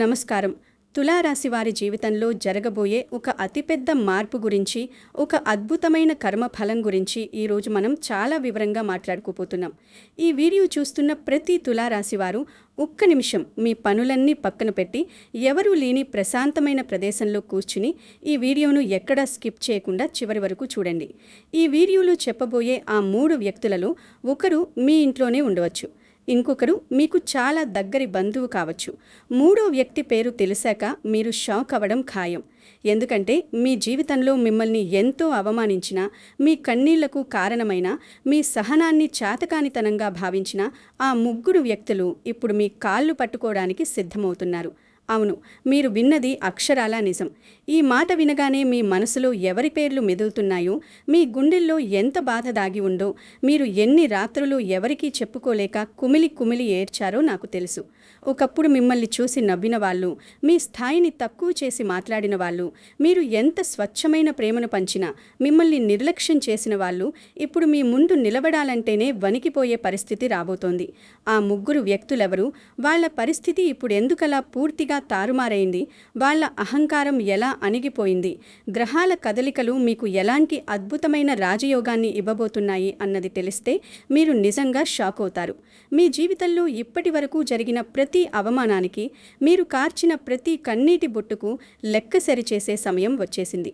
నమస్కారం. తులారాశి వారి జీవితంలో జరగబోయే ఒక అతిపెద్ద మార్పు గురించి, ఒక అద్భుతమైన కర్మ ఫలం గురించి ఈరోజు మనం చాలా వివరంగా మాట్లాడుకోబోతున్నాం. ఈ వీడియో చూస్తున్న ప్రతి తులారాశి వారు ఒక్క నిమిషం మీ పనులన్నీ పక్కన పెట్టి, ఎవరూ లేని ప్రశాంతమైన ప్రదేశంలో కూర్చుని ఈ వీడియోను ఎక్కడా స్కిప్ చేయకుండా చివరి వరకు చూడండి. ఈ వీడియోలో చెప్పబోయే ఆ 3 వ్యక్తులలో ఒకరు మీ ఇంట్లోనే ఉండవచ్చు, ఇంకొకరు మీకు చాలా దగ్గరి బంధువు కావచ్చు. మూడో వ్యక్తి పేరు తెలిసాక మీరు షాక్ అవ్వడం ఖాయం. ఎందుకంటే మీ జీవితంలో మిమ్మల్ని ఎంతో అవమానించిన, మీ కన్నీళ్లకు కారణమైన, మీ సహనాన్ని చాతకానితనంగా భావించిన ఆ 3 వ్యక్తులు ఇప్పుడు మీ కాళ్ళు పట్టుకోవడానికి సిద్ధమవుతున్నారు. అవును, మీరు విన్నది అక్షరాలా నిజం. ఈ మాట వినగానే మీ మనసులో ఎవరి పేర్లు మెదులుతున్నాయో, మీ గుండెల్లో ఎంత బాధ దాగి ఉందో, మీరు ఎన్ని రాత్రులు ఎవరికీ చెప్పుకోలేక కుమిలి కుమిలి ఏడ్చారో నాకు తెలుసు. ఒకప్పుడు మిమ్మల్ని చూసి నవ్విన వాళ్ళు, మీ స్థాయిని తక్కువ చేసి మాట్లాడిన వాళ్ళు, మీరు ఎంత స్వచ్ఛమైన ప్రేమను పంచినా మిమ్మల్ని నిర్లక్ష్యం చేసిన వాళ్ళు ఇప్పుడు మీ ముందు నిలబడాలంటేనే వణికిపోయే పరిస్థితి రాబోతోంది. ఆ 3 వ్యక్తులెవరు? వాళ్ల పరిస్థితి ఇప్పుడు ఎందుకలా పూర్తిగా తారుమారైంది? వాళ్ల అహంకారం ఎలా అణిగిపోయింది? గ్రహాల కదలికలు మీకు ఎలాంటి అద్భుతమైన రాజయోగాన్ని ఇవ్వబోతున్నాయి అన్నది తెలిస్తే మీరు నిజంగా షాక్ అవుతారు. మీ జీవితంలో ఇప్పటి వరకు జరిగిన ప్రతి అవమానానికి, మీరు కార్చిన ప్రతి కన్నీటి బొట్టుకు లెక్క సరిచేసే సమయం వచ్చేసింది.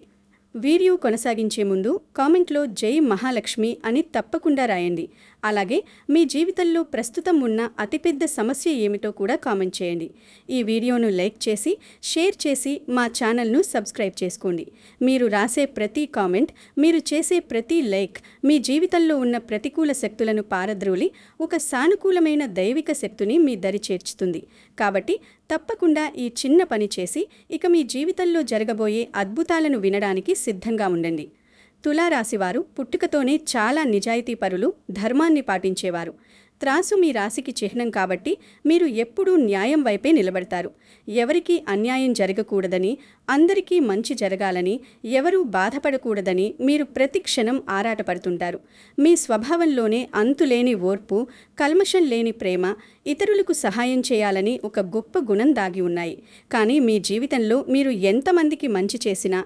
వీడియో కొనసాగించే ముందు కామెంట్లో జై మహాలక్ష్మి అని తప్పకుండా రాయండి. అలాగే మీ జీవితంలో ప్రస్తుతం ఉన్న అతిపెద్ద సమస్య ఏమిటో కూడా కామెంట్ చేయండి. ఈ వీడియోను లైక్ చేసి, షేర్ చేసి మా ఛానల్ను సబ్స్క్రైబ్ చేసుకోండి. మీరు రాసే ప్రతి కామెంట్, మీరు చేసే ప్రతి లైక్ మీ జీవితంలో ఉన్న ప్రతికూల శక్తులను పారద్రోలి ఒక సానుకూలమైన దైవిక శక్తిని మీ దరి చేర్చుతుంది. కాబట్టి తప్పకుండా ఈ చిన్న పని చేసి ఇక మీ జీవితంలో జరగబోయే అద్భుతాలను వినడానికి సిద్ధంగా ఉండండి. తులారాశివారు పుట్టుకతోనే చాలా నిజాయితీపరులు, ధర్మాన్ని పాటించేవారు. త్రాసు మీ రాశికి చిహ్నం కాబట్టి మీరు ఎప్పుడూ న్యాయం వైపే నిలబడతారు. ఎవరికీ అన్యాయం జరగకూడదని, అందరికీ మంచి జరగాలని, ఎవరూ బాధపడకూడదని మీరు ప్రతి క్షణం ఆరాటపడుతుంటారు. మీ స్వభావంలోనే అంతులేని ఓర్పు, కల్మషం లేని ప్రేమ, ఇతరులకు సహాయం చేయాలని ఒక గొప్ప గుణం దాగి ఉన్నాయి. కానీ మీ జీవితంలో మీరు ఎంతమందికి మంచి చేసినా,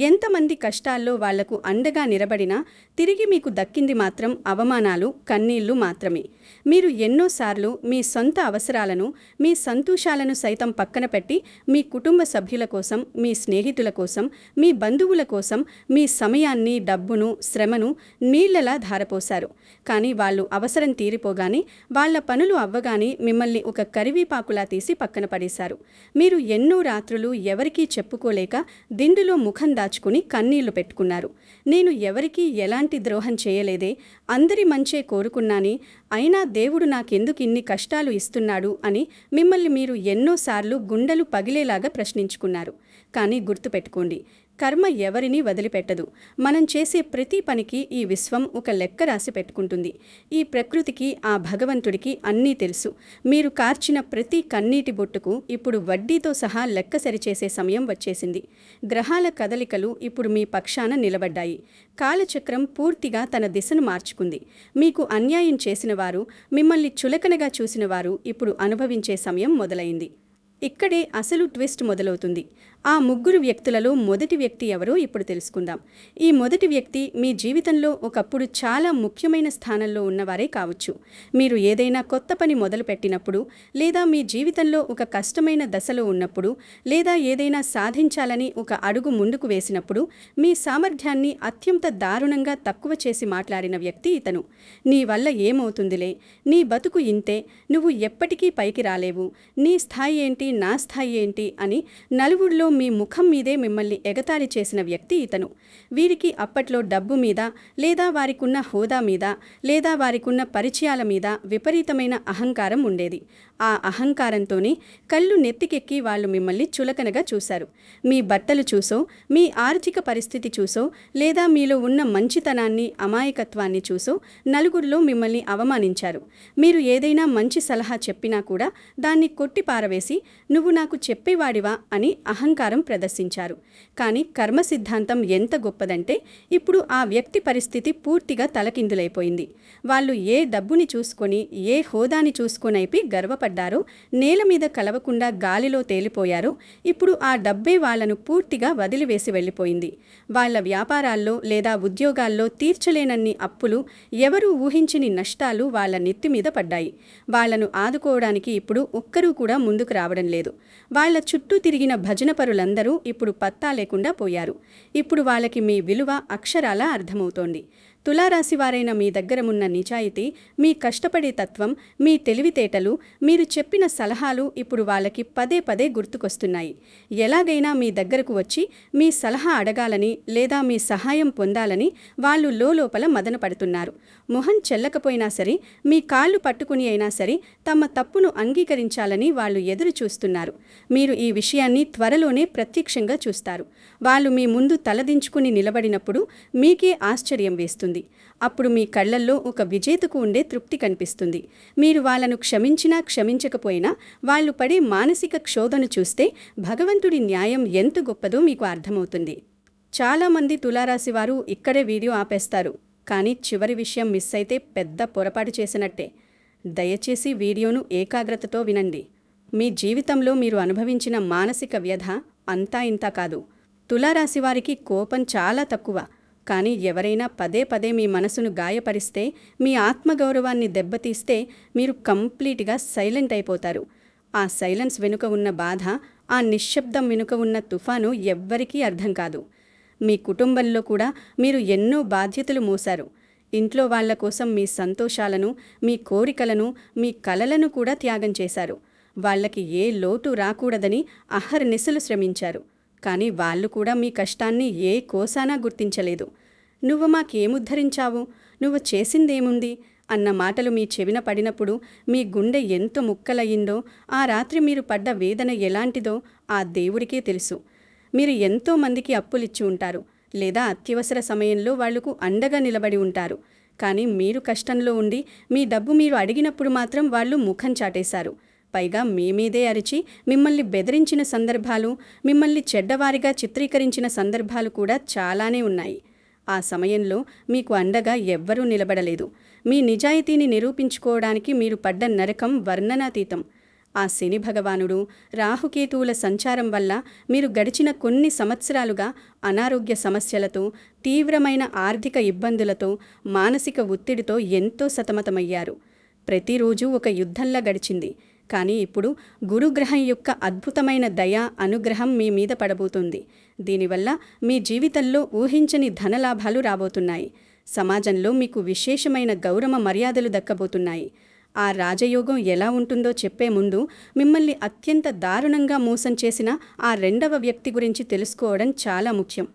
ఎంతమంది కష్టాల్లో వాళ్లకు అండగా నిలబడినా తిరిగి మీకు దక్కింది మాత్రం అవమానాలు, కన్నీళ్లు మాత్రమే. మీరు ఎన్నోసార్లు మీ సొంత అవసరాలను, మీ సంతోషాలను సైతం పక్కన పెట్టి మీ కుటుంబ సభ్యుల కోసం, మీ స్నేహితుల కోసం, మీ బంధువుల కోసం మీ సమయాన్ని, డబ్బును, శ్రమను నీళ్లలా ధారపోశారు. కానీ వాళ్ళు అవసరం తీరిపోగానే, వాళ్ల పనులు అవ్వగానే మిమ్మల్ని ఒక కరివేపాకులా తీసి పక్కన పడేశారు. మీరు ఎన్నో రాత్రులు ఎవరికీ చెప్పుకోలేక దిండులో ముఖం దాచుకుని కన్నీళ్లు పెట్టుకున్నారు. నేను ఎవరికీ ఎలాంటి ద్రోహం చేయలేదే, అందరి మంచే కోరుకున్నాని, అయినా దేవుడు నాకెందుకు ఇన్ని కష్టాలు ఇస్తున్నాడు అని మిమ్మల్ని మీరు ఎన్నోసార్లు గుండెలు పగిలేలాగా ప్రశ్నించుకున్నారు. కానీ గుర్తుపెట్టుకోండి, కర్మ ఎవరినీ వదిలిపెట్టదు. మనం చేసే ప్రతి పనికి ఈ విశ్వం ఒక లెక్క రాసి పెట్టుకుంటుంది. ఈ ప్రకృతికి, ఆ భగవంతుడికి అన్నీ తెలుసు. మీరు కార్చిన ప్రతి కన్నీటి బొట్టుకు ఇప్పుడు వడ్డీతో సహా లెక్క సరిచేసే సమయం వచ్చేసింది. గ్రహాల కదలికలు ఇప్పుడు మీ పక్షాన నిలబడ్డాయి. కాలచక్రం పూర్తిగా తన దిశను మార్చుకుంది. మీకు అన్యాయం చేసిన వారు, మిమ్మల్ని చులకనగా చూసిన వారు ఇప్పుడు అనుభవించే సమయం మొదలైంది. ఇక్కడే అసలు ట్విస్ట్ మొదలవుతుంది. ఆ 3 వ్యక్తులలో మొదటి వ్యక్తి ఎవరో ఇప్పుడు తెలుసుకుందాం. ఈ మొదటి వ్యక్తి మీ జీవితంలో ఒకప్పుడు చాలా ముఖ్యమైన స్థానంలో ఉన్నవారే కావచ్చు. మీరు ఏదైనా కొత్త పని మొదలుపెట్టినప్పుడు, లేదా మీ జీవితంలో ఒక కష్టమైన దశలో ఉన్నప్పుడు, లేదా ఏదైనా సాధించాలని ఒక అడుగు ముందుకు వేసినప్పుడు మీ సామర్థ్యాన్ని అత్యంత దారుణంగా తక్కువ చేసి మాట్లాడిన వ్యక్తి ఇతను. నీ వల్ల ఏమవుతుందిలే, నీ బతుకు ఇంతే, నువ్వు ఎప్పటికీ పైకి రాలేవు, నీ స్థాయి ఏంటి, నా స్థాయి ఏంటి అని నలుగురిలో మీ ముఖం మీదే మిమ్మల్ని ఎగతాళి చేసిన వ్యక్తి ఇతను. వీరికి అప్పట్లో డబ్బు మీద, లేదా వారికున్న హోదా మీద, లేదా వారికున్న పరిచయాల మీద విపరీతమైన అహంకారం ఉండేది. ఆ అహంకారంతోనే కళ్ళు నెత్తికెక్కి వాళ్ళు మిమ్మల్ని చులకనగా చూశారు. మీ బట్టలు చూసో, మీ ఆర్థిక పరిస్థితి చూసో, లేదా మీలో ఉన్న మంచితనాన్ని, అమాయకత్వాన్ని చూసో నలుగురిలో మిమ్మల్ని అవమానించారు. మీరు ఏదైనా మంచి సలహా చెప్పినా కూడా దాన్ని కొట్టి పారవేసి, నువ్వు నాకు చెప్పేవాడివా అని అహంకారం అహంకారం ప్రదర్శించారు. కానీ కర్మ సిద్ధాంతం ఎంత గొప్పదంటే ఇప్పుడు ఆ వ్యక్తి పరిస్థితి పూర్తిగా తలకిందులైపోయింది. వాళ్ళు ఏ డబ్బుని చూసుకొని, ఏ హోదాని చూసుకొనైపి గర్వపడ్డారో, నేల మీద కలవకుండా గాలిలో తేలిపోయారో, ఇప్పుడు ఆ డబ్బే వాళ్లను పూర్తిగా వదిలివేసి వెళ్ళిపోయింది. వాళ్ల వ్యాపారాల్లో లేదా ఉద్యోగాల్లో తీర్చలేనన్ని అప్పులు, ఎవరూ ఊహించని నష్టాలు వాళ్ల నెత్తి మీద పడ్డాయి. వాళ్లను ఆదుకోవడానికి ఇప్పుడు ఒక్కరూ కూడా ముందుకు రావడం లేదు. వాళ్ల చుట్టూ తిరిగిన భజనపరులందరూ ఇప్పుడు పత్తా లేకుండా పోయారు. ఇప్పుడు వాళ్ళకి మీ విలువ అక్షరాలా అర్థమవుతోంది. తులారాశివారైన మీ దగ్గరమున్న నిజాయితీ, మీ కష్టపడే తత్వం, మీ తెలివితేటలు, మీరు చెప్పిన సలహాలు ఇప్పుడు వాళ్ళకి పదే పదే గుర్తుకొస్తున్నాయి. ఎలాగైనా మీ దగ్గరకు వచ్చి మీ సలహా అడగాలని లేదా మీ సహాయం పొందాలని వాళ్ళు లోపల మదన పడుతున్నారు. మొహం చెల్లకపోయినా సరే, మీ కాళ్ళు పట్టుకుని అయినా సరే తమ తప్పును అంగీకరించాలని వాళ్ళు ఎదురు చూస్తున్నారు. మీరు ఈ విషయాన్ని త్వరలోనే ప్రత్యక్షంగా చూస్తారు. వాళ్ళు మీ ముందు తలదించుకుని నిలబడినప్పుడు మీకే ఆశ్చర్యం వేస్తుంది. అప్పుడు మీ కళ్లల్లో ఒక విజేతకు ఉండే తృప్తి కనిపిస్తుంది. మీరు వాళ్ళను క్షమించినా క్షమించకపోయినా వాళ్ళు పడే మానసిక క్షోభను చూస్తే భగవంతుడి న్యాయం ఎంత గొప్పదో మీకు అర్థమవుతుంది. చాలామంది తులారాశివారు ఇక్కడే వీడియో ఆపేస్తారు. కానీ చివరి విషయం మిస్ అయితే పెద్ద పొరపాటు చేసినట్టే. దయచేసి వీడియోను ఏకాగ్రతతో వినండి. మీ జీవితంలో మీరు అనుభవించిన మానసిక వ్యధ అంతా ఇంతా కాదు. తులారాశివారికి కోపం చాలా తక్కువ. కానీ ఎవరైనా పదే పదే మీ మనసును గాయపరిస్తే, మీ ఆత్మగౌరవాన్ని దెబ్బతీస్తే మీరు కంప్లీట్గా సైలెంట్ అయిపోతారు. ఆ సైలెన్స్ వెనుక ఉన్న బాధ, ఆ నిశ్శబ్దం వెనుక ఉన్న తుఫాను ఎవ్వరికీ అర్థం కాదు. మీ కుటుంబంలో కూడా మీరు ఎన్నో బాధ్యతలు మోశారు. ఇంట్లో వాళ్ల కోసం మీ సంతోషాలను, మీ కోరికలను, మీ కలలను కూడా త్యాగం చేశారు. వాళ్లకి ఏ లోటు రాకూడదని అహర్నిశలు శ్రమించారు. కానీ వాళ్ళు కూడా మీ కష్టాన్ని ఏ కోసానా గుర్తించలేదు. నువ్వు మాకేముద్ధరించావు, నువ్వు చేసిందేముంది అన్న మాటలు మీ చెవిన పడినప్పుడు మీ గుండె ఎంత ముక్కలయ్యిందో, ఆ రాత్రి మీరు పడ్డ వేదన ఎలాంటిదో ఆ దేవుడికే తెలుసు. మీరు ఎంతో మందికి అప్పులిచ్చి ఉంటారు, లేదా అత్యవసర సమయంలో వాళ్లకు అండగా నిలబడి ఉంటారు. కానీ మీరు కష్టంలో ఉండి మీ డబ్బు మీరు అడిగినప్పుడు మాత్రం వాళ్ళు ముఖం చాటేశారు. పైగా మీ మీదే అరిచి మిమ్మల్ని బెదిరించిన సందర్భాలు, మిమ్మల్ని చెడ్డవారిగా చిత్రీకరించిన సందర్భాలు కూడా చాలానే ఉన్నాయి. ఆ సమయంలో మీకు అండగా ఎవ్వరూ నిలబడలేదు. మీ నిజాయితీని నిరూపించుకోవడానికి మీరు పడ్డ నరకం వర్ణనాతీతం. ఆ శని భగవానుడు, రాహుకేతువుల సంచారం వల్ల మీరు గడిచిన కొన్ని సంవత్సరాలుగా అనారోగ్య సమస్యలతో, తీవ్రమైన ఆర్థిక ఇబ్బందులతో, మానసిక ఒత్తిడితో ఎంతో సతమతమయ్యారు. ప్రతిరోజు ఒక యుద్ధంలా గడిచింది. కానీ ఇప్పుడు గురుగ్రహం యొక్క అద్భుతమైన దయ, అనుగ్రహం మీ మీద పడబోతుంది. దీనివల్ల మీ జీవితంలో ఊహించని ధనలాభాలు రాబోతున్నాయి. సమాజంలో మీకు విశేషమైన గౌరవ మర్యాదలు దక్కబోతున్నాయి. ఆ రాజయోగం ఎలా ఉంటుందో చెప్పే ముందు మిమ్మల్ని అత్యంత దారుణంగా మోసం చేసిన ఆ రెండవ వ్యక్తి గురించి తెలుసుకోవడం చాలా ముఖ్యం.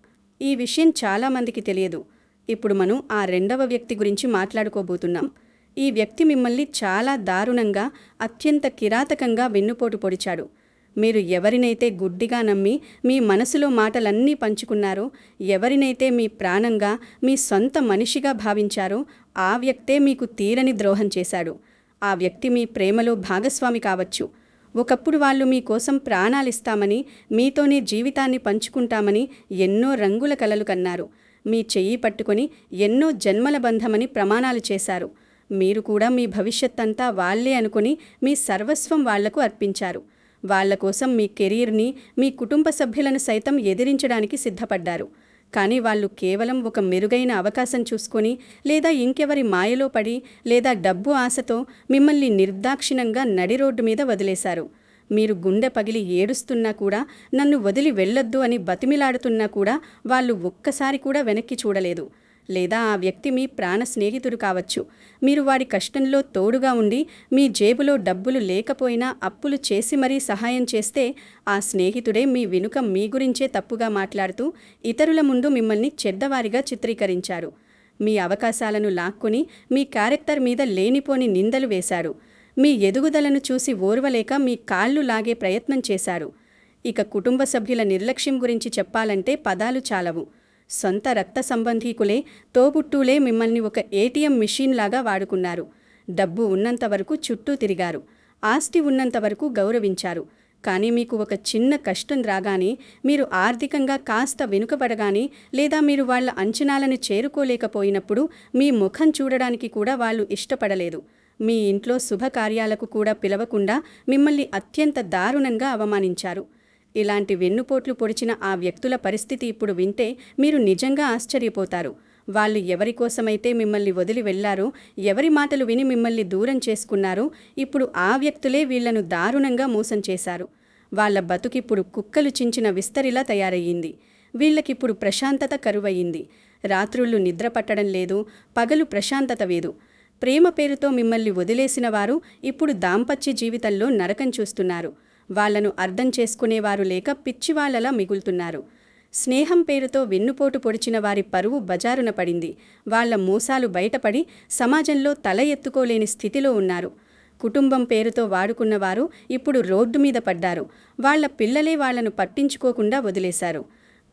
ఈ విషయం చాలామందికి తెలియదు. ఇప్పుడు మనం ఆ రెండవ వ్యక్తి గురించి మాట్లాడుకోబోతున్నాం. ఈ వ్యక్తి మిమ్మల్ని చాలా దారుణంగా, అత్యంత కిరాతకంగా వెన్నుపోటు పొడిచాడు. మీరు ఎవరినైతే గుడ్డిగా నమ్మి మీ మనసులో మాటలన్నీ పంచుకున్నారో, ఎవరినైతే మీ ప్రాణంగా, మీ సొంత మనిషిగా భావించారో ఆ వ్యక్తే మీకు తీరని ద్రోహం చేశాడు. ఆ వ్యక్తి మీ ప్రేమలో భాగస్వామి కావచ్చు. ఒకప్పుడు వాళ్ళు మీకోసం ప్రాణాలిస్తామని, మీతోనే జీవితాన్ని పంచుకుంటామని ఎన్నో రంగుల కలలు కన్నారు. మీ చెయ్యి పట్టుకొని ఎన్నో జన్మల బంధమని ప్రమాణాలు చేశారు. మీరు కూడా మీ భవిష్యత్తంతా వాళ్లే అనుకుని మీ సర్వస్వం వాళ్లకు అర్పించారు. వాళ్ల కోసం మీ కెరీర్ని, మీ కుటుంబ సభ్యులను సైతం ఎదిరించడానికి సిద్ధపడ్డారు. కానీ వాళ్ళు కేవలం ఒక మెరుగైన అవకాశం చూసుకొని, లేదా ఇంకెవరి మాయలో పడి, లేదా డబ్బు ఆశతో మిమ్మల్ని నిర్దాక్షిణంగా నడి రోడ్డు మీద వదిలేశారు. మీరు గుండె పగిలి ఏడుస్తున్నా కూడా, నన్ను వదిలి వెళ్ళొద్దు అని బతిమిలాడుతున్నా కూడా వాళ్ళు ఒక్కసారి కూడా వెనక్కి చూడలేదు. లేదా ఆ వ్యక్తి మీ ప్రాణ స్నేహితుడు కావచ్చు. మీరు వాడి కష్టంలో తోడుగా ఉండి, మీ జేబులో డబ్బులు లేకపోయినా అప్పులు చేసి మరీ సహాయం చేస్తే, ఆ స్నేహితుడే మీ వెనుక మీ గురించే తప్పుగా మాట్లాడుతూ ఇతరుల ముందు మిమ్మల్ని చెడ్డవారిగా చిత్రీకరించారు. మీ అవకాశాలను లాక్కొని మీ క్యారెక్టర్ మీద లేనిపోని నిందలు వేశాడు. మీ ఎదుగుదలను చూసి ఓర్వలేక మీ కాళ్ళు లాగే ప్రయత్నం చేశాడు. ఇక కుటుంబ సభ్యుల నిర్లక్ష్యం గురించి చెప్పాలంటే పదాలు చాలవు. సొంత రక్త సంబంధీకులే, తోబుట్టులే మిమ్మల్ని ఒక ఏటీఎం మిషన్ లాగా వాడుకున్నారు. డబ్బు ఉన్నంతవరకు చుట్టూ తిరిగారు. ఆస్తి ఉన్నంతవరకు గౌరవించారు. కానీ మీకు ఒక చిన్న కష్టం రాగానే, మీరు ఆర్థికంగా కాస్త వెనుకబడగానే, లేదా మీరు వాళ్ళ అంచనాలను చేరుకోలేకపోయినప్పుడు మీ ముఖం చూడడానికి కూడా వాళ్ళు ఇష్టపడలేదు. మీ ఇంట్లో శుభకార్యాలకు కూడా పిలవకుండా మిమ్మల్ని అత్యంత దారుణంగా అవమానించారు. ఇలాంటి వెన్నుపోట్లు పొడిచిన ఆ వ్యక్తుల పరిస్థితి ఇప్పుడు వింటే మీరు నిజంగా ఆశ్చర్యపోతారు. వాళ్ళు ఎవరికోసమైతే మిమ్మల్ని వదిలి వెళ్లారో, ఎవరి మాటలు విని మిమ్మల్ని దూరం చేసుకున్నారో, ఇప్పుడు ఆ వ్యక్తులే వీళ్లను దారుణంగా మోసం చేశారు. వాళ్ళ బతుకిప్పుడు కుక్కలు చించిన విస్తరిలా తయారయ్యింది. వీళ్ళకిప్పుడు ప్రశాంతత కరువయ్యింది. రాత్రుళ్ళు నిద్ర పట్టడం లేదు, పగలు ప్రశాంతత లేదు. ప్రేమ పేరుతో మిమ్మల్ని వదిలేసిన వారు ఇప్పుడు దాంపత్య జీవితంలో నరకం చూస్తున్నారు. వాళ్లను అర్థం చేసుకునేవారు లేక పిచ్చివాళ్లలా మిగులుతున్నారు. స్నేహం పేరుతో వెన్నుపోటు పొడిచిన వారి పరువు బజారున పడింది. వాళ్ల మోసాలు బయటపడి సమాజంలో తల ఎత్తుకోలేని స్థితిలో ఉన్నారు. కుటుంబం పేరుతో వాడుకున్నవారు ఇప్పుడు రోడ్డు మీద పడ్డారు. వాళ్ల పిల్లలే వాళ్లను పట్టించుకోకుండా వదిలేశారు.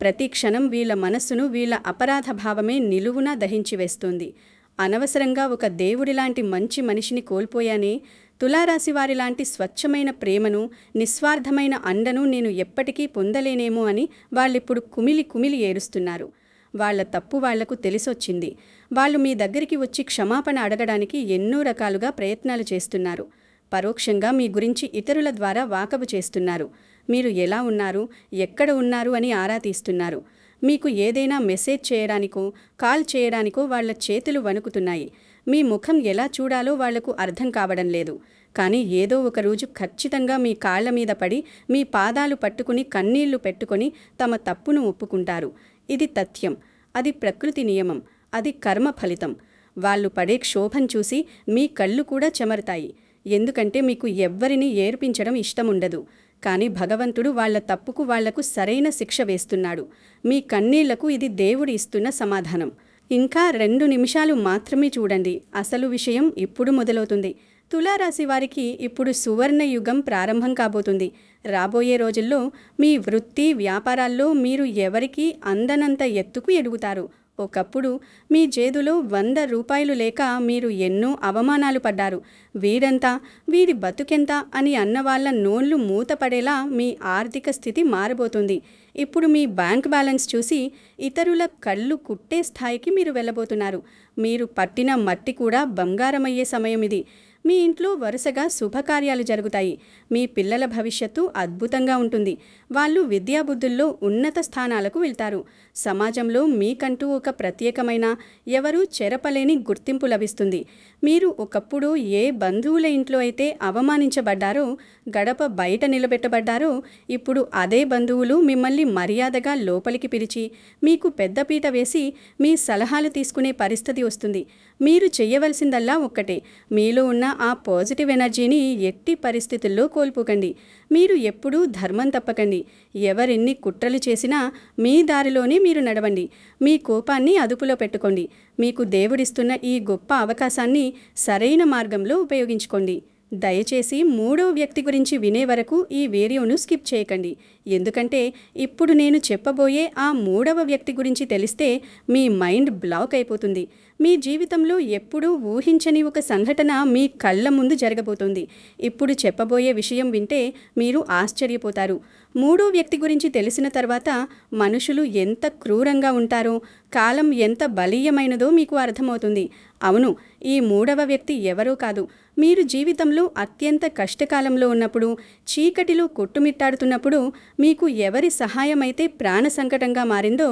ప్రతి క్షణం వీళ్ల మనస్సును వీళ్ల అపరాధ భావమే నిలువునా దహించివేస్తుంది. అనవసరంగా ఒక దేవుడిలాంటి మంచి మనిషిని కోల్పోయానే, తులారాశివారిలాంటి స్వచ్ఛమైన ప్రేమను, నిస్వార్థమైన అండను నేను ఎప్పటికీ పొందలేనేమో అని వాళ్ళిప్పుడు కుమిలి కుమిలి ఏడుస్తున్నారు. వాళ్ల తప్పు వాళ్లకు తెలిసొచ్చింది. వాళ్ళు మీ దగ్గరికి వచ్చి క్షమాపణ అడగడానికి ఎన్నో రకాలుగా ప్రయత్నాలు చేస్తున్నారు. పరోక్షంగా మీ గురించి ఇతరుల ద్వారా వాకబు చేస్తున్నారు. మీరు ఎలా ఉన్నారు, ఎక్కడ ఉన్నారు అని ఆరా తీస్తున్నారు. మీకు ఏదైనా మెసేజ్ చేయడానికో, కాల్ చేయడానికో వాళ్ల చేతులు వణుకుతున్నాయి. మీ ముఖం ఎలా చూడాలో వాళ్లకు అర్థం కావడం లేదు. కానీ ఏదో ఒక రోజు ఖచ్చితంగా మీ కాళ్ల మీద పడి, మీ పాదాలు పట్టుకుని కన్నీళ్లు పెట్టుకొని తమ తప్పును ఒప్పుకుంటారు. ఇది తథ్యం. అది ప్రకృతి నియమం. అది కర్మ ఫలితం. వాళ్ళు పడే క్షోభం చూసి మీ కళ్ళు కూడా చెమరుతాయి. ఎందుకంటే మీకు ఎవ్వరినీ ఏర్పించడం ఇష్టముండదు. కానీ భగవంతుడు వాళ్ల తప్పుకు వాళ్లకు సరైన శిక్ష వేస్తున్నాడు. మీ కన్నీళ్లకు ఇది దేవుడు ఇస్తున్న సమాధానం. ఇంకా 2 నిమిషాలు మాత్రమే చూడండి. అసలు విషయం ఇప్పుడు మొదలవుతుంది. తులారాశి వారికి ఇప్పుడు సువర్ణ యుగం ప్రారంభం కాబోతుంది. రాబోయే రోజుల్లో మీ వృత్తి, వ్యాపారాల్లో మీరు ఎవరికీ అందనంత ఎత్తుకు ఎదుగుతారు. ఒకప్పుడు మీ జేబులో 100 రూపాయలు లేక మీరు ఎన్నో అవమానాలు పడ్డారు. వీడంతా, వీడి బతుకెంత అని అన్నవాళ్ల నోళ్లు మూతపడేలా మీ ఆర్థిక స్థితి మారబోతుంది. ఇప్పుడు మీ బ్యాంక్ బ్యాలెన్స్ చూసి ఇతరుల కళ్ళు కుట్టే స్థాయికి మీరు వెళ్ళబోతున్నారు. మీరు పట్టిన మట్టి కూడా బంగారమయ్యే సమయం ఇది. మీ ఇంట్లో వరుసగా శుభకార్యాలు జరుగుతాయి. మీ పిల్లల భవిష్యత్తు అద్భుతంగా ఉంటుంది. వాళ్ళు విద్యాబుద్ధుల్లో ఉన్నత స్థానాలకు వెళ్తారు. సమాజంలో మీకంటూ ఒక ప్రత్యేకమైన, ఎవరూ చెరపలేని గుర్తింపు లభిస్తుంది. మీరు ఒకప్పుడు ఏ బంధువుల ఇంట్లో అయితే అవమానించబడ్డారో, గడప బయట నిలబెట్టబడ్డారో, ఇప్పుడు అదే బంధువులు మిమ్మల్ని మర్యాదగా లోపలికి పిలిచి మీకు పెద్దపీట వేసి మీ సలహాలు తీసుకునే పరిస్థితి వస్తుంది. మీరు చెయ్యవలసిందల్లా ఒక్కటే, మీలో ఉన్న ఆ పాజిటివ్ ఎనర్జీని ఎట్టి పరిస్థితుల్లో కోల్పోకండి. మీరు ఎప్పుడూ ధర్మం తప్పకండి. ఎవరెన్ని కుట్రలు చేసినా మీ దారిలోనే మీరు నడవండి. మీ కోపాన్ని అదుపులో పెట్టుకోండి. మీకు దేవుడిస్తున్న ఈ గొప్ప అవకాశాన్ని సరైన మార్గంలో ఉపయోగించుకోండి. దయచేసి 3వ వ్యక్తి గురించి వినే వరకు ఈ వీడియోను స్కిప్ చేయకండి. ఎందుకంటే ఇప్పుడు నేను చెప్పబోయే ఆ 3వ వ్యక్తి గురించి తెలిస్తే మీ మైండ్ బ్లాక్ అయిపోతుంది. మీ జీవితంలో ఎప్పుడూ ఊహించని ఒక సంఘటన మీ కళ్ళ ముందు జరగబోతుంది. ఇప్పుడు చెప్పబోయే విషయం వింటే మీరు ఆశ్చర్యపోతారు. 3వ వ్యక్తి గురించి తెలిసిన తర్వాత మనుషులు ఎంత క్రూరంగా ఉంటారో, కాలం ఎంత బలీయమైనదో మీకు అర్థమవుతుంది. అవును, ఈ 3వ వ్యక్తి ఎవరో కాదు. మీరు జీవితంలో అత్యంత కష్టకాలంలో ఉన్నప్పుడు, చీకటిలో కొట్టుమిట్టాడుతున్నప్పుడు, మీకు ఎవరి సహాయమైతే ప్రాణ సంకటంగా మారిందో,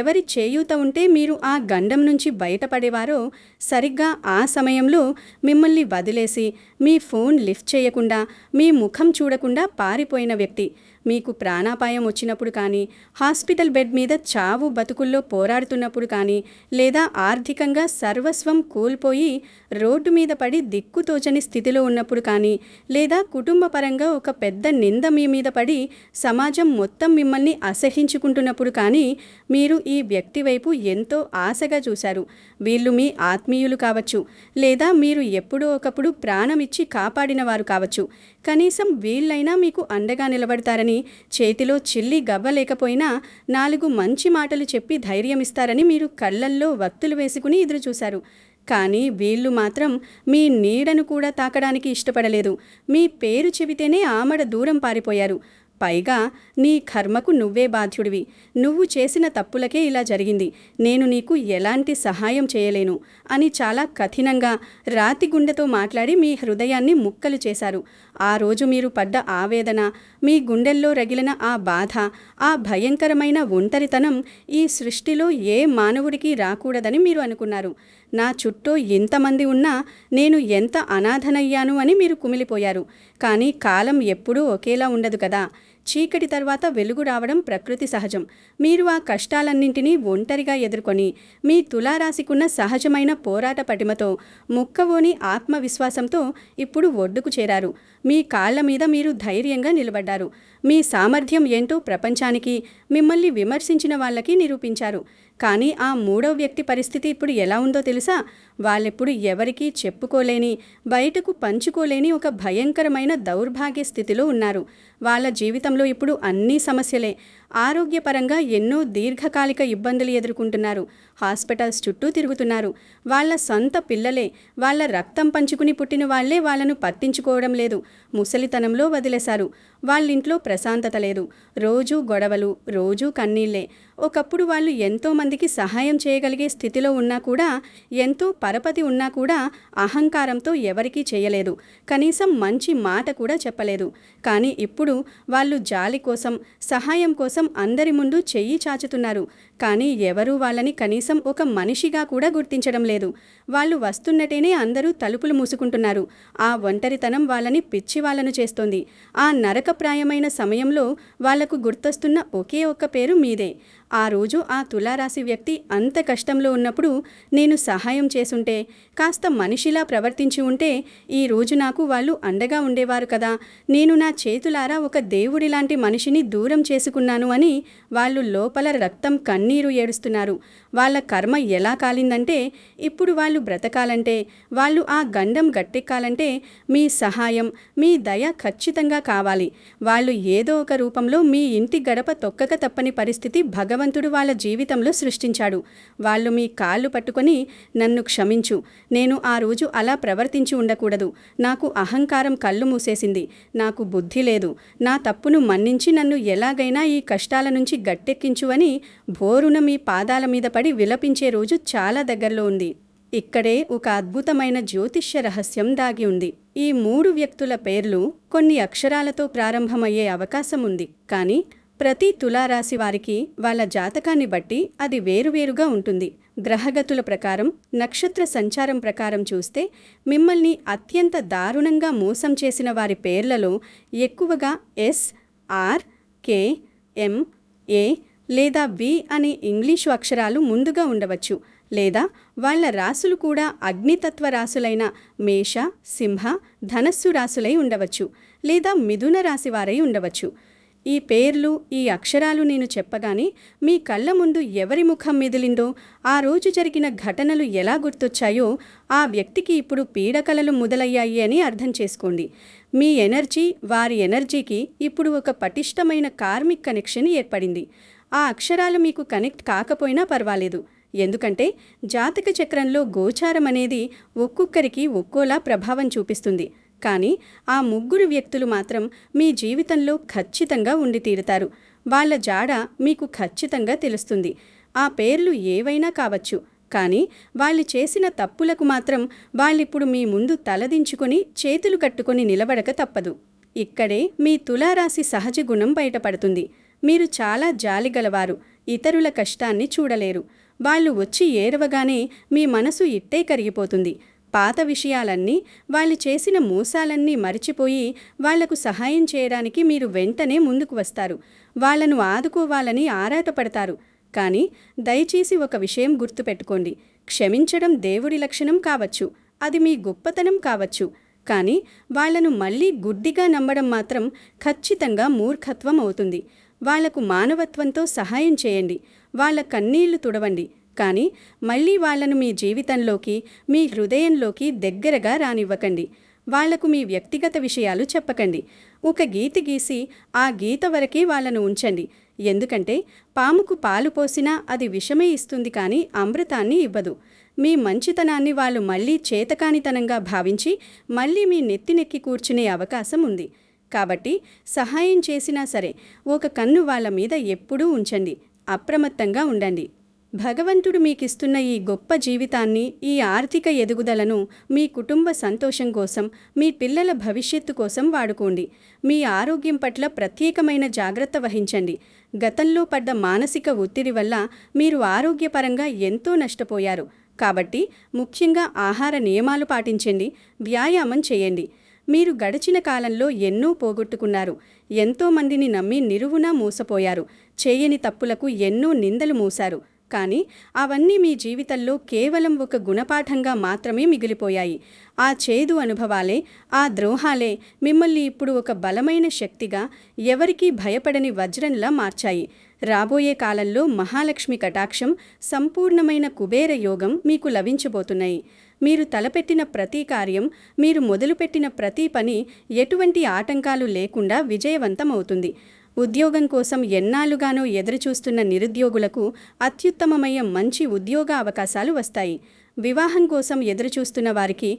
ఎవరి చేయూత ఉంటే మీరు ఆ గండం నుంచి బయటపడేవారో, సరిగ్గా ఆ సమయంలో మిమ్మల్ని వదిలేసి, మీ ఫోన్ లిఫ్ట్ చేయకుండా, మీ ముఖం చూడకుండా పారిపోయిన వ్యక్తి. మీకు ప్రాణాపాయం వచ్చినప్పుడు కానీ, హాస్పిటల్ బెడ్ మీద చావు బతుకుల్లో పోరాడుతున్నప్పుడు కానీ, లేదా ఆర్థికంగా సర్వస్వం కోల్పోయి రోడ్డు మీద పడి దిక్కుతోచని స్థితిలో ఉన్నప్పుడు కానీ, లేదా కుటుంబపరంగా ఒక పెద్ద నింద మీ మీద పడి సమాజం మొత్తం మిమ్మల్ని అసహించుకుంటున్నప్పుడు కానీ, మీరు ఈ వ్యక్తి వైపు ఎంతో ఆశగా చూశారు. వీళ్ళు మీ ఆత్మీయులు కావచ్చు, లేదా మీరు ఎప్పుడో ఒకప్పుడు ప్రాణమిచ్చి కాపాడిన వారు కావచ్చు. కనీసం వీళ్ళైనా మీకు అండగా నిలబడతారని, చేతిలో చిల్లి గవ్వలేకపోయినా 4 మంచి మాటలు చెప్పి ధైర్యమిస్తారని మీరు కళ్ళల్లో వత్తులు వేసుకుని ఎదురుచూశారు. కానీ వీళ్ళు మాత్రం మీ నీడను కూడా తాకడానికి ఇష్టపడలేదు. మీ పేరు చెబితేనే ఆమడ దూరం పారిపోయారు. పైగా నీ కర్మకు నువ్వే బాధ్యుడివి. నువ్వు చేసిన తప్పులకే ఇలా జరిగింది. నేను నీకు ఎలాంటి సహాయం చేయలేను అని చాలా కఠినంగా రాతి గుండెతో మాట్లాడి మీ హృదయాన్ని ముక్కలు చేశారు. ఆ రోజు మీరు పడ్డ ఆవేదన, మీ గుండెల్లో రగిలిన ఆ బాధ, ఆ భయంకరమైన ఒంటరితనం ఈ సృష్టిలో ఏ మానవుడికి రాకూడదని మీరు అనుకున్నారు. నా చుట్టూ ఎంతమంది ఉన్నా నేను ఎంత అనాథనయ్యాను అని మీరు కుమిలిపోయారు. కానీ కాలం ఎప్పుడూ ఒకేలా ఉండదు కదా. చీకటి తర్వాత వెలుగు రావడం ప్రకృతి సహజం. మీరు ఆ కష్టాలన్నింటినీ ఒంటరిగా ఎదుర్కొని మీ తులారాశికున్న సహజమైన పోరాట పటిమతో, ముక్కవోని ఆత్మవిశ్వాసంతో ఇప్పుడు ఒడ్డుకు చేరారు. మీ కాళ్ల మీద మీరు ధైర్యంగా నిలబడ్డారు. మీ సామర్థ్యం ఏంటో ప్రపంచానికి, మిమ్మల్ని విమర్శించిన వాళ్ళకి నిరూపించారు. కానీ ఆ మూడవ వ్యక్తి పరిస్థితి ఇప్పుడు ఎలా ఉందో తెలుసా? వాళ్ళెప్పుడు ఎవరికీ చెప్పుకోలేని, బయటకు పంచుకోలేని ఒక భయంకరమైన దౌర్భాగ్య స్థితిలో ఉన్నారు. వాళ్ళ జీవితంలో ఇప్పుడు అన్నీ సమస్యలే. ఆరోగ్యపరంగా ఎన్నో దీర్ఘకాలిక ఇబ్బందులు ఎదుర్కొంటున్నారు. హాస్పిటల్స్ చుట్టూ తిరుగుతున్నారు. వాళ్ళ సొంత పిల్లలే, వాళ్ళ రక్తం పంచుకుని పుట్టిన వాళ్లే వాళ్ళను పట్టించుకోవడం లేదు. ముసలితనంలో వదిలేశారు. వాళ్ళింట్లో ప్రశాంతత లేదు. రోజూ గొడవలు, రోజూ కన్నీళ్లే. ఒకప్పుడు వాళ్ళు ఎంతోమందికి సహాయం చేయగలిగే స్థితిలో ఉన్నా కూడా, ఎంతో పరపతి ఉన్నా కూడా అహంకారంతో ఎవరికీ చేయలేదు. కనీసం మంచి మాట కూడా చెప్పలేదు. కానీ ఇప్పుడు వాళ్ళు జాలి కోసం, సహాయం కోసం అందరి ముందు చెయ్యి చాచుతున్నారు. కానీ ఎవరూ వాళ్ళని కనీసం ఒక మనిషిగా కూడా గుర్తించడం లేదు. వాళ్ళు వస్తున్నట్టేనే అందరూ తలుపులు మూసుకుంటున్నారు. ఆ ఒంటరితనం వాళ్ళని పిచ్చివాళ్లను చేస్తోంది. ఆ నరకప్రాయమైన సమయంలో వాళ్లకు గుర్తొస్తున్న ఒకే ఒక్క పేరు మీదే. ఆ రోజు ఆ తులారాశి వ్యక్తి అంత కష్టంలో ఉన్నప్పుడు నేను సహాయం చేసుంటే, కాస్త మనిషిలా ప్రవర్తించి ఉంటే ఈ రోజు నాకు వాళ్ళు అండగా ఉండేవారు కదా. నేను నా చేతులారా ఒక దేవుడిలాంటి మనిషిని దూరం చేసుకున్నాను అని వాళ్ళు లోపల రక్తం కన్నీరు ఏడుస్తున్నారు. వాళ్ళ కర్మ ఎలా కాలిందంటే, ఇప్పుడు వాళ్ళు బ్రతకాలంటే, వాళ్ళు ఆ గండం గట్టెక్కాలంటే మీ సహాయం, మీ దయ ఖచ్చితంగా కావాలి. వాళ్ళు ఏదో ఒక రూపంలో మీ ఇంటి గడప తొక్కక తప్పని పరిస్థితి భగవంతుడు వాళ్ళ జీవితంలో సృష్టించాడు. వాళ్ళు మీ కాళ్ళు పట్టుకొని, నన్ను క్షమించు, నేను ఆ రోజు అలా ప్రవర్తించి ఉండకూడదు, నాకు అహంకారం కళ్ళు మూసేసింది, నాకు బుద్ధి లేదు, నా తప్పును మన్నించి నన్ను ఎలాగైనా ఈ కష్టాల నుంచి గట్టెక్కించు అని భోరున మీ పాదాల మీద పడి విలపించే రోజు చాలా దగ్గరలో ఉంది. ఇక్కడే ఒక అద్భుతమైన జ్యోతిష్య రహస్యం దాగి ఉంది. ఈ 3 వ్యక్తుల పేర్లు కొన్ని అక్షరాలతో ప్రారంభమయ్యే అవకాశం ఉంది. కానీ ప్రతి తులారాశి వారికి వాళ్ళ జాతకాన్ని బట్టి అది వేరువేరుగా ఉంటుంది. గ్రహగతుల ప్రకారం, నక్షత్ర సంచారం ప్రకారం చూస్తే మిమ్మల్ని అత్యంత దారుణంగా మోసం చేసిన వారి పేర్లలో ఎక్కువగా ఎస్, ఆర్, కే, ఎం, ఏ లేదా వి అనే ఇంగ్లీషు అక్షరాలు ముందుగా ఉండవచ్చు. లేదా వాళ్ళ రాసులు కూడా అగ్నితత్వ రాసులైన మేష, సింహ, ధనస్సు రాసులై ఉండవచ్చు. లేదా మిథున రాశి వారై ఉండవచ్చు. ఈ పేర్లు, ఈ అక్షరాలు నేను చెప్పగానే మీ కళ్ళ ముందు ఎవరి ముఖం మెదిలిందో, ఆ రోజు జరిగిన ఘటనలు ఎలా గుర్తొచ్చాయో ఆ వ్యక్తికి ఇప్పుడు పీడకలలు మొదలయ్యాయి అని అర్థం చేసుకోండి. మీ ఎనర్జీ, వారి ఎనర్జీకి ఇప్పుడు ఒక పటిష్టమైన కార్మిక్ కనెక్షన్ ఏర్పడింది. ఆ అక్షరాలు మీకు కనెక్ట్ కాకపోయినా పర్వాలేదు. ఎందుకంటే జాతక చక్రంలో గోచారం అనేది ఒక్కొక్కరికి ఒక్కోలా ప్రభావం చూపిస్తుంది. కానీ ఆ 3 వ్యక్తులు మాత్రం మీ జీవితంలో ఖచ్చితంగా ఉండి తీరుతారు. వాళ్ళ జాడ మీకు ఖచ్చితంగా తెలుస్తుంది. ఆ పేర్లు ఏవైనా కావచ్చు. కానీ వాళ్ళు చేసిన తప్పులకు మాత్రం వాళ్ళిప్పుడు మీ ముందు తలదించుకొని చేతులు కట్టుకొని నిలబడక తప్పదు. ఇక్కడే మీ తులారాశి సహజ గుణం బయటపడుతుంది. మీరు చాలా జాలిగలవారు. ఇతరుల కష్టాన్ని చూడలేరు. వాళ్ళు వచ్చి ఏరవగానే మీ మనసు ఇట్టే కరిగిపోతుంది. పాత విషయాలన్నీ, వాళ్ళు చేసిన మోసాలన్నీ మరిచిపోయి వాళ్లకు సహాయం చేయడానికి మీరు వెంటనే ముందుకు వస్తారు. వాళ్లను ఆదుకోవాలని ఆరాటపడతారు. కానీ దయచేసి ఒక విషయం గుర్తుపెట్టుకోండి. క్షమించడం దేవుడి లక్షణం కావచ్చు, అది మీ గొప్పతనం కావచ్చు. కానీ వాళ్లను మళ్ళీ గుడ్డిగా నమ్మడం మాత్రం ఖచ్చితంగా మూర్ఖత్వం అవుతుంది. వాళ్లకు మానవత్వంతో సహాయం చేయండి. వాళ్ళ కన్నీళ్లు తుడవండి. కానీ మళ్ళీ వాళ్లను మీ జీవితంలోకి, మీ హృదయంలోకి దగ్గరగా రానివ్వకండి. వాళ్లకు మీ వ్యక్తిగత విషయాలు చెప్పకండి. ఒక గీత గీసి ఆ గీత వరకే వాళ్లను ఉంచండి. ఎందుకంటే పాముకు పాలు పోసినా అది విషమే ఇస్తుంది, కానీ అమృతాన్ని ఇవ్వదు. మీ మంచితనాన్ని వాళ్ళు మళ్ళీ చేతకానితనంగా భావించి మళ్ళీ మీ నెత్తినెక్కి కూర్చునే అవకాశం ఉంది. కాబట్టి సహాయం చేసినా సరే ఒక కన్ను వాళ్ళ మీద ఎప్పుడూ ఉంచండి. అప్రమత్తంగా ఉండండి. భగవంతుడు మీకిస్తున్న ఈ గొప్ప జీవితాన్ని, ఈ ఆర్థిక ఎదుగుదలను మీ కుటుంబ సంతోషం కోసం, మీ పిల్లల భవిష్యత్తు కోసం వాడుకోండి. మీ ఆరోగ్యం పట్ల ప్రత్యేకమైన జాగ్రత్త వహించండి. గతంలో పడ్డ మానసిక ఒత్తిడి వల్ల మీరు ఆరోగ్యపరంగా ఎంతో నష్టపోయారు. కాబట్టి ముఖ్యంగా ఆహార నియమాలు పాటించండి, వ్యాయామం చేయండి. మీరు గడిచిన కాలంలో ఎన్నో పోగొట్టుకున్నారు. ఎంతోమందిని నమ్మి నిలువునా మోసపోయారు. చేయని తప్పులకు ఎన్నో నిందలు మోశారు. కానీ అవన్నీ మీ జీవితంలో కేవలం ఒక గుణపాఠంగా మాత్రమే మిగిలిపోయాయి. ఆ చేదు అనుభవాలే, ఆ ద్రోహాలే మిమ్మల్ని ఇప్పుడు ఒక బలమైన శక్తిగా, ఎవరికీ భయపడని వజ్రంలా మార్చాయి. రాబోయే కాలంలో మహాలక్ష్మి కటాక్షం, సంపూర్ణమైన కుబేర యోగం మీకు లభించబోతున్నాయి. మీరు తలపెట్టిన ప్రతి కార్యం, మీరు మొదలుపెట్టిన ప్రతి పని ఎటువంటి ఆటంకాలు లేకుండా విజయవంతమవుతుంది. ఉద్యోగం కోసం ఎన్నాళ్లుగానో ఎదురుచూస్తున్న నిరుద్యోగులకు అత్యుత్తమమైన మంచి ఉద్యోగ అవకాశాలు వస్తాయి. వివాహం కోసం ఎదురుచూస్తున్న వారికి,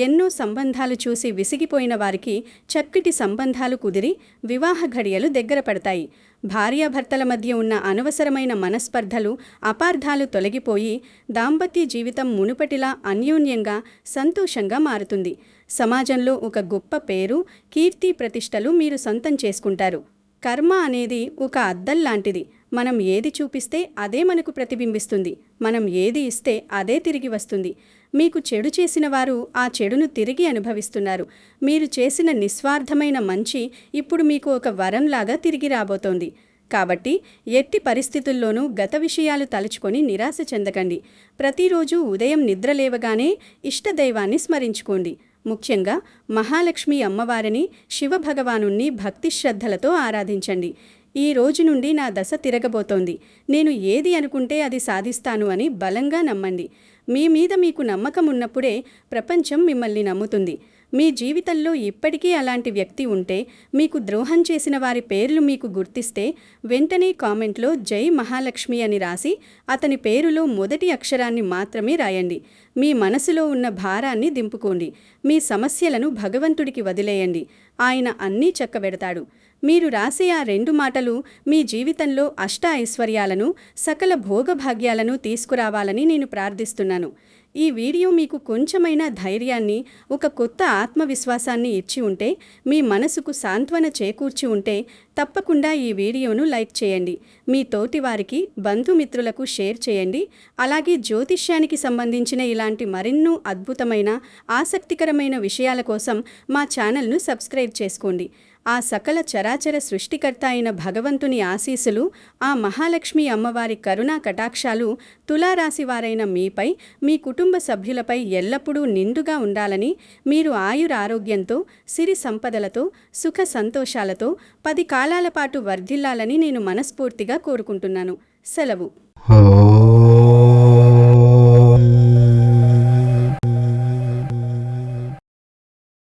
ఎన్నో సంబంధాలు చూసి విసిగిపోయిన వారికి చక్కటి సంబంధాలు కుదిరి వివాహ ఘడియలు దగ్గర పడతాయి. భార్యాభర్తల మధ్య ఉన్న అనవసరమైన మనస్పర్ధలు, అపార్థాలు తొలగిపోయి దాంపత్య జీవితం మునుపటిలా అన్యోన్యంగా, సంతోషంగా మారుతుంది. సమాజంలో ఒక గొప్ప పేరు, కీర్తి ప్రతిష్టలు మీరు సొంతం చేసుకుంటారు. కర్మ అనేది ఒక అద్దం లాంటిది. మనం ఏది చూపిస్తే అదే మనకు ప్రతిబింబిస్తుంది. మనం ఏది ఇస్తే అదే తిరిగి వస్తుంది. మీకు చెడు చేసిన వారు ఆ చెడును తిరిగి అనుభవిస్తున్నారు. మీరు చేసిన నిస్వార్థమైన మంచి ఇప్పుడు మీకు ఒక వరంలాగా తిరిగి రాబోతోంది. కాబట్టి ఎట్టి పరిస్థితుల్లోనూ గత విషయాలు తలుచుకొని నిరాశ చెందకండి. ప్రతిరోజు ఉదయం నిద్రలేవగానే ఇష్టదైవాన్ని స్మరించుకోండి. ముఖ్యంగా మహాలక్ష్మి అమ్మవారిని, శివభగవానుణ్ణి భక్తి శ్రద్ధలతో ఆరాధించండి. ఈ రోజు నుండి నా దశ తిరగబోతోంది. నేను ఏది అనుకుంటే అది సాధిస్తాను అని బలంగా నమ్మండి. మీ మీద మీకు నమ్మకం ఉన్నప్పుడే ప్రపంచం మిమ్మల్ని నమ్ముతుంది. మీ జీవితంలో ఇప్పటికీ అలాంటి వ్యక్తి ఉంటే, మీకు ద్రోహం చేసిన వారి పేర్లు మీకు గుర్తిస్తే వెంటనే కామెంట్లో జై మహాలక్ష్మి అని రాసి అతని పేరులో మొదటి అక్షరాన్ని మాత్రమే రాయండి. మీ మనసులో ఉన్న భారాన్ని దింపుకోండి. మీ సమస్యలను భగవంతుడికి వదిలేయండి. ఆయన అన్నీ చక్కబెడతాడు. మీరు రాసే ఆ 2 మాటలు మీ జీవితంలో అష్ట ఐశ్వర్యాలను, సకల భోగభాగ్యాలను తీసుకురావాలని నేను ప్రార్థిస్తున్నాను. ఈ వీడియో మీకు కొంచెమైనా ధైర్యాన్ని, ఒక కొత్త ఆత్మవిశ్వాసాన్ని ఇచ్చి ఉంటే, మీ మనసుకు సాంత్వన చేకూర్చి ఉంటే తప్పకుండా ఈ వీడియోను లైక్ చేయండి. మీ తోటి వారికి, బంధుమిత్రులకు షేర్ చేయండి. అలాగే జ్యోతిష్యానికి సంబంధించిన ఇలాంటి మరెన్నో అద్భుతమైన, ఆసక్తికరమైన విషయాల కోసం మా ఛానల్ను సబ్స్క్రైబ్ చేసుకోండి. ఆ సకల చరాచర సృష్టికర్త అయిన భగవంతుని ఆశీస్సులు, ఆ మహాలక్ష్మి అమ్మవారి కరుణా కటాక్షాలు తులారాశి వారైన మీపై, మీ కుటుంబ సభ్యులపై ఎల్లప్పుడూ నిండుగా ఉండాలని, మీరు ఆయురారోగ్యంతో, సిరి సంపదలతో, సుఖ సంతోషాలతో 10 కాలాల పాటు వర్ధిల్లాలని నేను మనస్ఫూర్తిగా కోరుకుంటున్నాను. సెలవు.